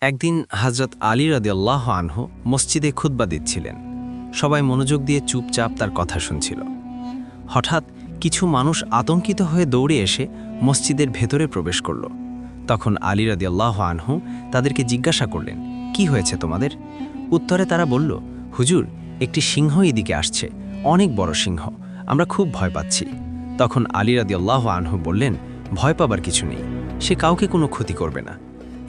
একদিন হযরত আলী রাদিয়াল্লাহু আনহু মসজিদে খুতবা দিচ্ছিলেন। সবাই মনোযোগ দিয়ে চুপচাপ তার কথা শুনছিল। হঠাৎ কিছু মানুষ আতঙ্কিত হয়ে দৌড়ে এসে মসজিদের ভেতরে প্রবেশ করল। তখন আলী রাদিয়াল্লাহু আনহু তাদেরকে জিজ্ঞাসা করলেন, কি হয়েছে তোমাদের? উত্তরে তারা বলল, হুজুর, একটি সিংহ এদিকে আসছে, অনেক বড় সিংহ, আমরা খুব ভয় পাচ্ছি। তখন আলী রাদিয়াল্লাহু আনহু বললেন, ভয় পাবার কিছু নেই, সে কাউকে কোনো ক্ষতি করবে না।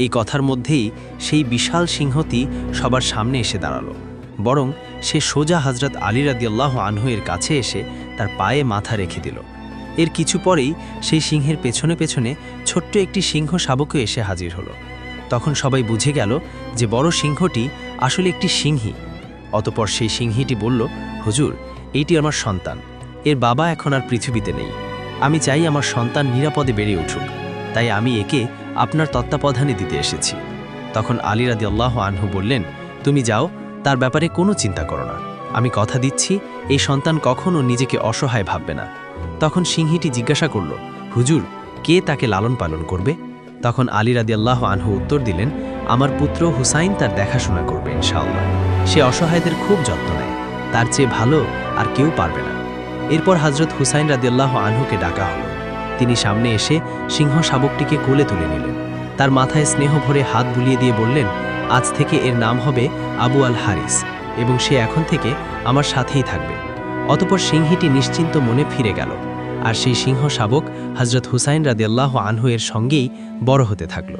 এই কথার মধ্যেই সেই বিশাল সিংহটি সবার সামনে এসে দাঁড়ালো। বরং সে সোজা হযরত আলী রাদিয়াল্লাহু আনহু এর কাছে এসে তার পায়ে মাথা রেখে দিল। এর কিছু পরেই সেই সিংহের পেছনে পেছনে ছোট্ট একটি সিংহ শাবকও এসে হাজির হলো। তখন সবাই বুঝে গেল যে বড় সিংহটি আসলে একটি সিংহী। অতঃপর সেই সিংহীটি বলল, হুজুর, এইটি আমার সন্তান, এর বাবা এখন আর পৃথিবীতে নেই। আমি চাই আমার সন্তান নিরাপদে বেড়ে উঠুক, তাই আমি একে আপনার তত্ত্বাবধানে দিতে এসেছি। তখন আলী রাদিয়াল্লাহু আনহু বললেন, তুমি যাও, তার ব্যাপারে কোনো চিন্তা করো না, আমি কথা দিচ্ছি এই সন্তান কখনো নিজেকে অসহায় ভাববে না। তখন সিংহীটি জিজ্ঞাসা করল, হুজুর, কে তাকে লালন পালন করবে? তখন আলী রাদিয়াল্লাহু আনহু উত্তর দিলেন, আমার পুত্র হুসাইন তার দেখাশোনা করবে ইনশাআল্লাহ। সে অসহায়দের খুব যত্ন নেয়, তার চেয়ে ভালো আর কেউ পারবে না। এরপর হযরত হুসাইন রাদিয়াল্লাহু আনহুকে ডাকা হলো। তিনি সামনে এসে সিংহ শাবকটিকে কোলে তুলে নিলেন। তার মাথায় স্নেহ ভরে হাত বুলিয়ে দিয়ে বললেন, আজ থেকে এর নাম হবে আবু আল হারিস, এবং সে এখন থেকে আমার সাথেই থাকবে। অতঃপর সিংহীটি নিশ্চিন্ত মনে ফিরে গেল, আর সেই সিংহ শাবক হযরত হুসাইন রাদিয়াল্লাহু আনহু এর সঙ্গেই বড় হতে থাকল,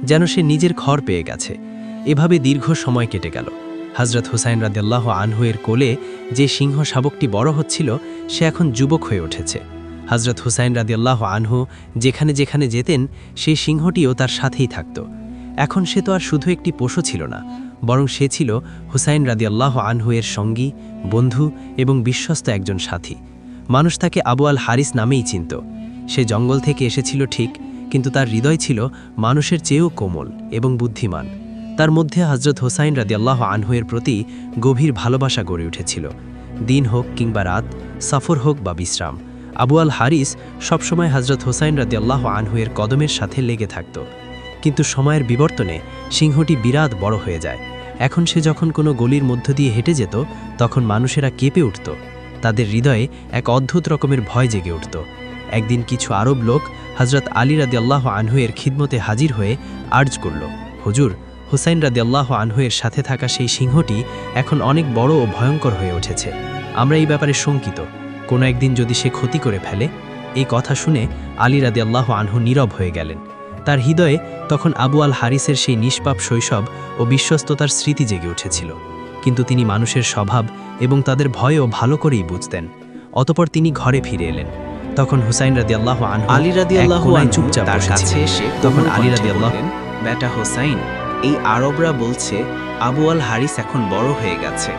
যেন সে নিজের ঘর পেয়ে গেছে। এভাবে দীর্ঘ সময় কেটে গেল। হযরত হুসাইন রাদিয়াল্লাহু আনহু এর কোলে যে সিংহ শাবকটি বড় হচ্ছিল, সে এখন যুবক হয়ে উঠেছে। হযরত হুসাইন রাদিয়াল্লাহু আনহু যেখানে যেখানে যেতেন, সেই সিংহটিও তার সাথেই থাকত। এখন সে তো আর শুধু একটি পশু ছিল না, বরং সে ছিল হুসাইন রাদিয়াল্লাহু আনহু এর সঙ্গী, বন্ধু এবং বিশ্বস্ত একজন সাথী। মানুষ তাকে আবু আল হারিস নামেই চিনত। সে জঙ্গল থেকে এসেছিল ঠিক, কিন্তু তার হৃদয় ছিল মানুষের চেয়েও কোমল এবং বুদ্ধিমান। তার মধ্যে হযরত হুসাইন রাদিয়াল্লাহু আনহু এর প্রতি গভীর ভালোবাসা গড়ে উঠেছিল। দিন হোক কিংবা রাত, সফর হোক বা বিশ্রাম, আবু আল হারিস সবসময় হযরত হুসাইন রাদিয়াল্লাহু আনহু এর কদমের সাথে লেগে থাকত। কিন্তু সময়ের বিবর্তনে সিংহটি বিরাট বড় হয়ে যায়। এখন সে যখন কোনো গলির মধ্য দিয়ে হেঁটে যেত, তখন মানুষেরা কেঁপে উঠত। তাদের হৃদয়ে এক অদ্ভুত রকমের ভয় জেগে উঠত। একদিন কিছু আরব লোক হযরত আলী রাদিয়াল্লাহু আনহু এর খিদমতে হাজির হয়ে আর্জ করল, হুজুর, হুসাইন রাদিয়াল্লাহু আনহু এর সাথে থাকা সেই সিংহটি এখন অনেক বড় ও ভয়ঙ্কর হয়ে উঠেছে। আমরা এই ব্যাপারে শঙ্কিত, কোনো একদিন যদি সে ক্ষতি করে ফেলে। এই কথা শুনে আলী রাদিয়াল্লাহু আনহু নীরব হয়ে গেলেন। তার হৃদয়ে তখন আবু আল হারিসের সেই নিষ্পাপ শৈশব ও বিশ্বস্ততার স্মৃতি জেগে উঠেছিল। কিন্তু তিনি মানুষের স্বভাব এবং তাদের ভয়ও ভালো করেই বুঝতেন। অতঃপর তিনি ঘরে ফিরে এলেন। তখন হুসাইন রাদিয়াল্লাহু আনহু আলী রাদিয়াল্লাহু আনহু চুপচাপ তার বসেছিলেন। কাছে এসে তখন আলী কণ্ঠে রাদিয়াল্লাহু বললেন, বেটা হোসাইন, এই আরবরা বলছে আবু আল হারিস এখন বড় হয়ে গেছে,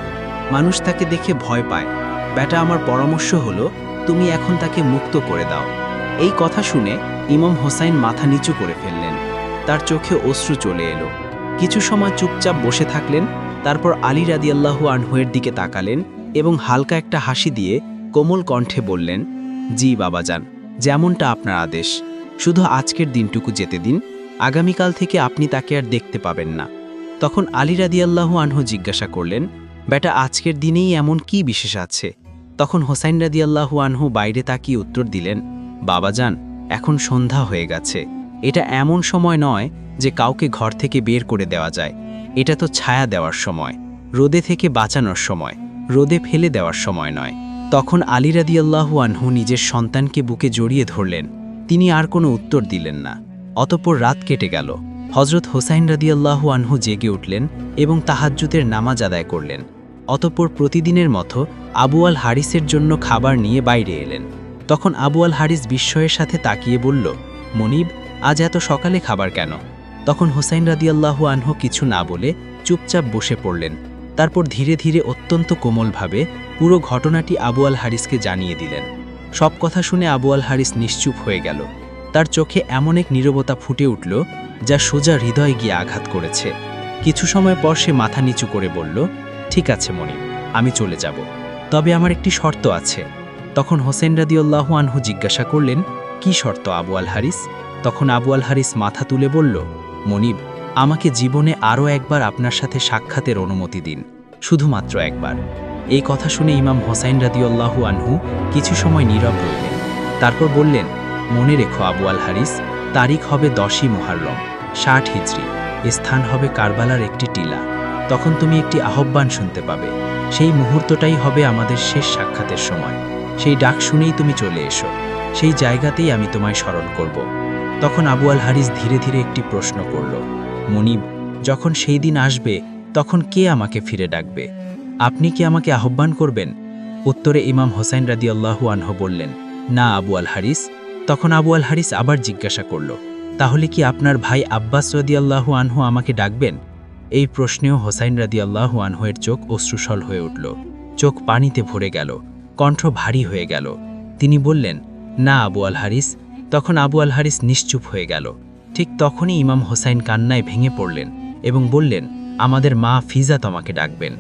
মানুষ তাকে দেখে ভয় পায়। বেটা, আমার পরামর্শ হলো তুমি এখন তাকে মুক্ত করে দাও। এই কথা শুনে ইমাম হোসাইন মাথা নিচু করে ফেললেন। তার চোখে অশ্রু চলে এলো। কিছু সময় চুপচাপ বসে থাকলেন। তারপর আলী রাদিয়াল্লাহু আনহু এর দিকে তাকালেন এবং হালকা একটা হাসি দিয়ে কোমল কণ্ঠে বললেন, জি বাবাজান, যেমনটা আপনার আদেশ। শুধু আজকের দিনটুকু যেতে দিন, আগামীকাল থেকে আপনি তাকে আর দেখতে পাবেন না। তখন আলী রাদিয়াল্লাহু আনহু জিজ্ঞাসা করলেন, বেটা, আজকের দিনেই এমন কি বিশেষ আছে? তখন হোসাইন রাদিয়াল্লাহু আনহু বাইরে তাকিয়ে উত্তর দিলেন, বাবাজান, এখন সন্ধ্যা হয়ে গেছে। এটা এমন সময় নয় যে কাউকে ঘর থেকে বের করে দেওয়া যায়। এটা তো ছায়া দেওয়ার সময়, রোদে থেকে বাঁচানোর সময়, রোদে ফেলে দেওয়ার সময় নয়। তখন আলী রাদিয়াল্লাহু আনহু নিজের সন্তানকে বুকে জড়িয়ে ধরলেন। তিনি আর কোনো উত্তর দিলেন না। অতঃপর রাত কেটে গেল। হযরত হোসাইন রাদিয়াল্লাহু আনহু জেগে উঠলেন এবং তাহাজ্জুদের নামাজ আদায় করলেন। অতঃপর প্রতিদিনের মতো আবু আল হারিসের জন্য খাবার নিয়ে বাইরে এলেন। তখন আবু আল হারিস বিস্ময়ের সাথে তাকিয়ে বলল, মনিব, আজ এত সকালে খাবার কেন? তখন হোসাইন রাদিয়াল্লাহু আনহু কিছু না বলে চুপচাপ বসে পড়লেন। তারপর ধীরে ধীরে অত্যন্ত কোমলভাবে পুরো ঘটনাটি আবু আল হারিসকে জানিয়ে দিলেন। সব কথা শুনে আবু আল হারিস নিশ্চুপ হয়ে গেল। তার চোখে এমন এক নীরবতা ফুটে উঠল যা সোজা হৃদয়ে গিয়ে আঘাত করেছে। কিছু সময় পর সে মাথা নিচু করে বলল, ঠিক আছে মনিব, আমি চলে যাব, তবে আমার একটি শর্ত আছে। তখন হোসেন রাদিয়াল্লাহু আনহু জিজ্ঞাসা করলেন, কি শর্ত আবু আল হারিস? তখন আবু আল হারিস মাথা তুলে বলল, মনিব, আমাকে জীবনে আরও একবার আপনার সাথে সাক্ষাতের অনুমতি দিন, শুধুমাত্র একবার। এই কথা শুনে ইমাম হোসাইন রাদিয়াল্লাহু আনহু কিছু সময় নীরব রইলেন। তারপর বললেন, মনে রেখো আবু আল হারিস, তারিখ হবে 10ই মুহররম 60 হিজরি, স্থান হবে কারবালার একটি টিলা। তখন তুমি একটি আহ্বান শুনতে পাবে। সেই মুহূর্তটাই হবে আমাদের শেষ সাক্ষাতের সময়। সেই ডাক শুনেই তুমি চলে এসো, সেই জায়গাতেই আমি তোমায় স্মরণ করব। তখন আবু আল হারিস ধীরে ধীরে একটি প্রশ্ন করল, মুনিব, যখন সেই দিন আসবে তখন কে আমাকে ফিরে ডাকবে? আপনি কি আমাকে আহ্বান করবেন? উত্তরে ইমাম হোসাইন রাদিয়াল্লাহু আনহু বললেন, না আবু আল হারিস। তখন আবু আল হারিস আবার জিজ্ঞাসা করল, তাহলে কি আপনার ভাই আব্বাস রাদিয়াল্লাহু আনহু আমাকে ডাকবেন? এই প্রশ্নেও হোসাইন রাদিয়াল্লাহু আনহুয়ের চোখ অশ্রুসল হয়ে উঠল, চোখ পানিতে ভরে গেল, কণ্ঠ ভারী হয়ে গেল। তিনি বললেন, না আবু আল হারিস। তখন আবু আল হারিস নিশ্চুপ হয়ে গেল। ঠিক তখনই ইমাম হোসাইন কান্নায় ভেঙে পড়লেন এবং বললেন, আমাদের মা ফিজা তোমাকে ডাকবেন।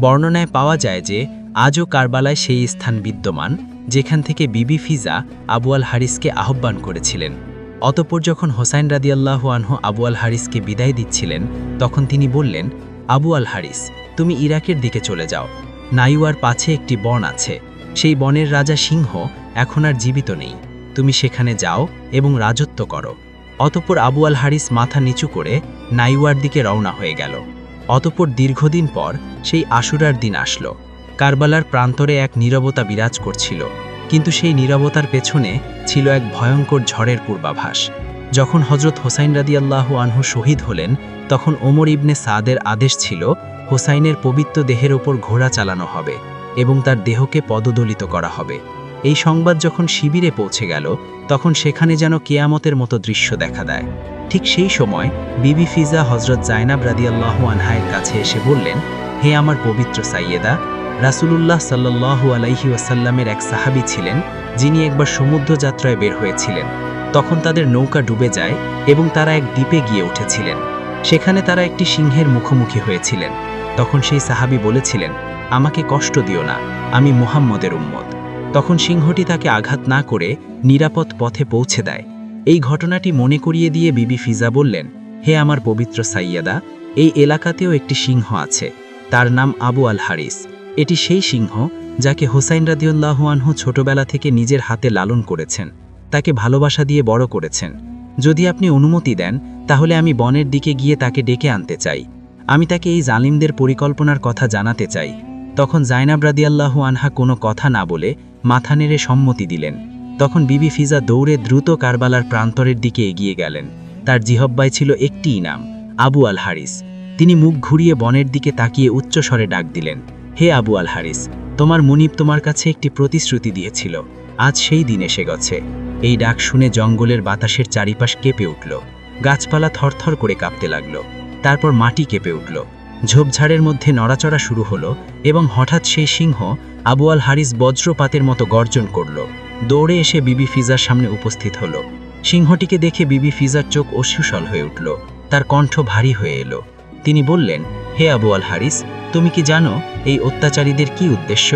বর্ণনায় পাওয়া যায় যে আজও কারবালায় সেই স্থান বিদ্যমান যেখান থেকে বিবি ফিজা আবু আল হারিসকে আহ্বান করেছিলেন। অতঃপর যখন হোসাইন রাদিয়াল্লাহু আনহু আবু আল হারিসকে বিদায় দিচ্ছিলেন, তখন তিনি বললেন, আবু আল হারিস, তুমি ইরাকের দিকে চলে যাও। নাইওয়ার পাছে একটি বন আছে, সেই বনের রাজা সিংহ এখন আর জীবিত নেই। তুমি সেখানে যাও এবং রাজত্ব করো। অতঃপর আবু আল হারিস মাথা নিচু করে নাইওয়ার দিকে রওনা হয়ে গেল। অতঃপর দীর্ঘদিন পর সেই আশুরার দিন আসলো। কারবালার প্রান্তরে এক নীরবতা বিরাজ করছিল, কিন্তু সেই নীরবতার পেছনে ছিল এক ভয়ঙ্কর ঝড়ের পূর্বাভাস। যখন হজরত হোসাইন রাদিয়াল্লাহু আনহু শহীদ হলেন, তখন ওমর ইবনে সাদের আদেশ ছিল হোসাইনের পবিত্র দেহের ওপর ঘোড়া চালানো হবে এবং তার দেহকে পদদলিত করা হবে। এই সংবাদ যখন শিবিরে পৌঁছে গেল, তখন সেখানে যেন কেয়ামতের মতো দৃশ্য দেখা দেয়। ঠিক সেই সময় বিবি ফিজা হজরত জাইনাব রাদিয়াল্লাহু আনহায়ের কাছে এসে বললেন, হে আমার পবিত্র সাইয়েদা, রাসূলুল্লাহ সাল্লাল্লাহু আলাইহি ওয়াসাল্লামের এক সাহাবী ছিলেন যিনি একবার সমুদ্র যাত্রায় বের হয়েছিলেন। তখন তাদের নৌকা ডুবে যায় এবং তারা এক দ্বীপে গিয়ে উঠেছিলেন। সেখানে তারা একটি সিংহের মুখোমুখি হয়েছিলেন। তখন সেই সাহাবী বলেছিলেন, আমাকে কষ্ট দিও না, আমি মুহাম্মদের উম্মত। তখন সিংহটি তাকে আঘাত না করে নিরাপদ পথে পৌঁছে দেয়। এই ঘটনাটি মনে করিয়ে দিয়ে বিবি ফিজা বললেন, হে আমার পবিত্র সাইয়েদা, এই এলাকাতেও একটি সিংহ আছে, তার নাম আবু আল হারিস। এটি সেই সিংহ যাকে হোসাইন রাদিয়াল্লাহু আনহু ছোটবেলা থেকে নিজের হাতে লালন করেছেন, তাকে ভালোবাসা দিয়ে বড় করেছেন। যদি আপনি অনুমতি দেন, তাহলে আমি বনের দিকে গিয়ে তাকে ডেকে আনতে চাই। আমি তাকে এই জালিমদের পরিকল্পনার কথা জানাতে চাই। তখন জাইনাব রাদিয়াল্লাহু আনহা কোনো কথা না বলে মাথা নেড়ে সম্মতি দিলেন। তখন বিবি ফিজা দৌড়ে দ্রুত কারবালার প্রান্তরের দিকে এগিয়ে গেলেন। তার জিহব্বায় ছিল একটিই নাম, আবু আল হারিস। তিনি মুখ ঘুরিয়ে বনের দিকে তাকিয়ে উচ্চস্বরে ডাক দিলেন, হে আবু আল হারিস, তোমার মুনিব তোমার কাছে একটি প্রতিশ্রুতি দিয়েছিল, আজ সেই দিন এসে গেছে। এই ডাক শুনে জঙ্গলের বাতাসের চারিপাশ কেঁপে উঠল, গাছপালা থরথর করে কাঁপতে লাগল। তারপর মাটি কেঁপে উঠল, ঝোপঝাড়ের মধ্যে নড়াচড়া শুরু হলো এবং হঠাৎ সেই সিংহ আবু আল হারিস বজ্রপাতের মতো গর্জন করল, দৌড়ে এসে বিবি ফিজার সামনে উপস্থিত হলো। সিংহটিকে দেখে বিবি ফিজার চোখ অশ্রুসল হয়ে উঠল, তার কণ্ঠ ভারী হয়ে এলো। তিনি বললেন, হে আবু আল হারিস, তুমি কি জানো এই অত্যাচারীদের কি উদ্দেশ্য?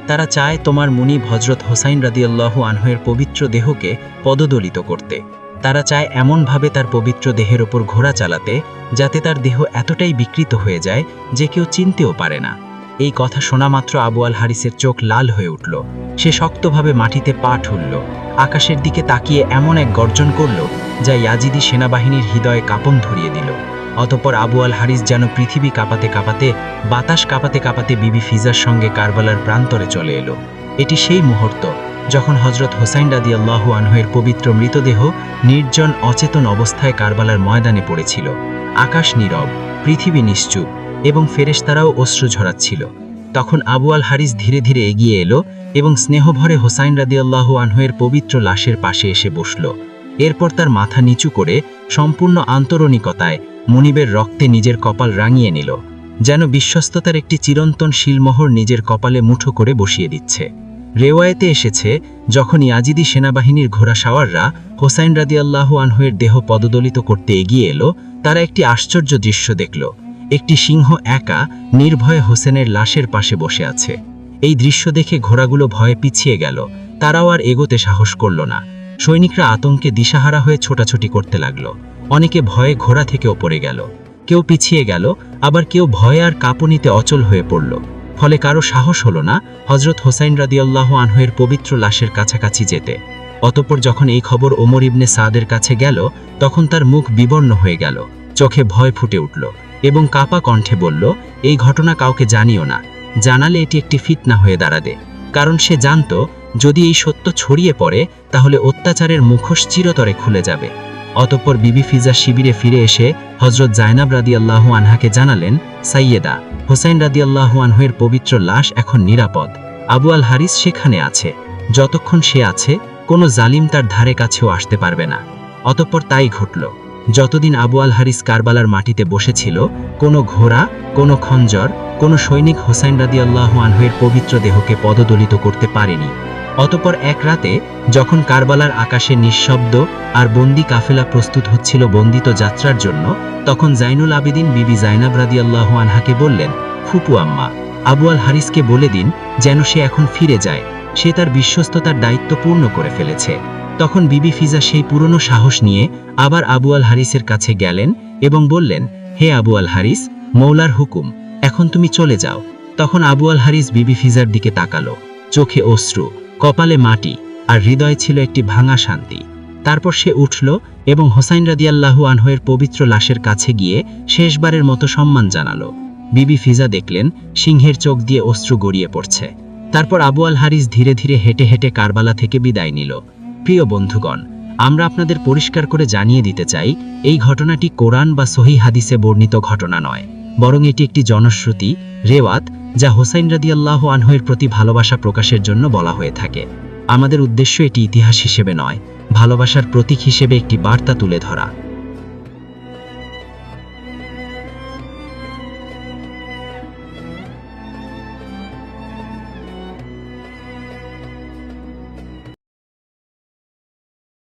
তারা চায় তোমার মুনিব হজরত হোসাইন রাদিয়াল্লাহু আনহুয়ের পবিত্র দেহকে পদদলিত করতে। তারা চায় এমনভাবে তার পবিত্র দেহের ওপর ঘোড়া চালাতে যাতে তার দেহ এতটাই বিকৃত হয়ে যায় যে কেউ চিনতেও পারে না। এই কথা শোনা মাত্র আবু আল হারিসের চোখ লাল হয়ে উঠল। সে শক্তভাবে মাটিতে পা ঠুলল, আকাশের দিকে তাকিয়ে এমন এক গর্জন করল যা ইয়াজিদি সেনাবাহিনীর হৃদয়ে কাঁপন ধরিয়ে দিল। অতঃপর আবু আল হারিস যেন পৃথিবী কাঁপাতে কাঁপাতে, বাতাস কাঁপাতে কাঁপাতে বিবি ফিজার সঙ্গে কারবালার প্রান্তরে চলে এলো। এটি সেই মুহূর্ত যখন হজরত হোসাইন রাদিয়াল্লাহু আনহুয়ের পবিত্র মৃতদেহ নির্জন অচেতন অবস্থায় কারবালার ময়দানে পড়েছিল। আকাশ নীরব, পৃথিবী নিশ্চুপ এবং ফেরেশতারাও অশ্রু ঝরাচ্ছিল। তখন আবু আল হারিস ধীরে ধীরে এগিয়ে এলো এবং স্নেহভরে হোসাইন রাদিয়াল্লাহু আনহুয়ের পবিত্র লাশের পাশে এসে বসল। এরপর তার মাথা নিচু করে সম্পূর্ণ আন্তরণিকতায় মুনিবের রক্তে নিজের কপাল রাঙিয়ে নিল, যেন বিশ্বস্ততার একটি চিরন্তন শিলমোহর নিজের কপালে মুঠো করে বসিয়ে দিচ্ছে। রেওয়ায়েতে এসেছে, যখন ইয়াজিদি সেনাবাহিনীর ঘোড়া সাওয়াররা হোসাইন রাদিয়াল্লাহু আনহুয়ের দেহ পদদলিত করতে এগিয়ে এলো, তারা একটি আশ্চর্য দৃশ্য দেখল। একটি সিংহ একা নির্ভয়ে হোসেনের লাশের পাশে বসে আছে। এই দৃশ্য দেখে ঘোড়াগুলো ভয়ে পিছিয়ে গেল, তারাও আর এগোতে সাহস করল না। সৈনিকরা আতঙ্কে দিশাহারা হয়ে ছোটাছুটি করতে লাগলো, অনেকে ভয়ে ঘোড়া থেকে ওপরে গেল। কেউ পিছিয়ে গেল, আবার কেউ ভয়ে আর কাঁপুনিতে অচল হয়ে পড়ল। ফলে কারো সাহস হলো না হযরত হোসাইন রাদিয়াল্লাহু আনহু এর পবিত্র লাশের কাছাকাছি যেতে। অতঃপর যখন এই খবর ওমর ইবনে সাদের কাছে গেল, তখন তার মুখ বিবর্ণ হয়ে গেল, চোখে ভয় ফুটে উঠল এবং কাপা কণ্ঠে বলল, এই ঘটনা কাউকে জানিও না, জানালে এটি একটি ফিতনা হয়ে দাঁড়াবে। কারণ সে জানত যদি এই সত্য ছড়িয়ে পড়ে তাহলে অত্যাচারের মুখোশ চিরতরে খুলে যাবে। অতঃপর বিবি ফিজা শিবিরে ফিরে এসে হযরত জায়নাব রাদিয়াল্লাহু আনহাকে জানালেন, সাইয়েদা, হোসাইন রাদিয়াল্লাহু আনহু এর পবিত্র লাশ এখন নিরাপদ। আবু আল হারিস সেখানে আছে। যতক্ষণ সে আছে কোনো জালিম তার ধারে কাছেও আসতে পারবে না। অতঃপর তাই ঘটল। যতদিন আবু আল হারিস কারবালার মাটিতে বসেছিল, কোনো ঘোড়া, কোনো খঞ্জর, কোনো সৈনিক হোসাইন রাদিয়াল্লাহু আনহু এর পবিত্র দেহকে পদদলিত করতে পারেনি। অতঃপর এক রাতে যখন কারবালার আকাশে নিঃশব্দ আর বন্দি কাফেলা প্রস্তুত হচ্ছিল বন্দিত যাত্রার জন্য, তখন জাইনুল আবেদিন বিবি জাইনাব রাদিয়াল্লাহু আনহাকে বললেন, ফুপু আম্মা, আবু আল হারিসকে বলে দিন যেন সে এখন ফিরে যায়, সে তার বিশ্বস্ততার দায়িত্ব পূর্ণ করে ফেলেছে। তখন বিবি ফিজা সেই পুরনো সাহস নিয়ে আবার আবু আল হারিসের কাছে গেলেন এবং বললেন, হে আবু আল হারিস, মৌলার হুকুম, এখন তুমি চলে যাও। তখন আবু আল হারিস বিবি ফিজার দিকে তাকালো, চোখে অশ্রু, কপালে মাটি, আর হৃদয়ে ছিল একটি ভাঙা শান্তি। তারপর সে উঠল এবং হোসাইন রাদিয়াল্লাহু আনহু এর পবিত্র লাশের কাছে গিয়ে শেষবারের মতো সম্মান জানালো। বিবি ফিজা দেখলেন সিংহের চোখ দিয়ে অশ্রু গড়িয়ে পড়ছে। তারপর আবু আল হারিস ধীরে ধীরে হেঁটে হেঁটে কারবালা থেকে বিদায় নিল। প্রিয় বন্ধুগণ, আমরা আপনাদের পরিষ্কার করে জানিয়ে দিতে চাই, এই ঘটনাটি কোরআন বা সহিহ হাদিসে বর্ণিত ঘটনা নয়, বরং এটি একটি জনশ্রুতি, রেওয়াত, যা হোসাইন রাদিয়াল্লাহু আনহু এর প্রতি ভালোবাসা প্রকাশের জন্য বলা হয়ে থাকে। আমাদের উদ্দেশ্য এটি ইতিহাস হিসেবে নয়, ভালোবাসার প্রতীক হিসেবে একটি বার্তা তুলে ধরা।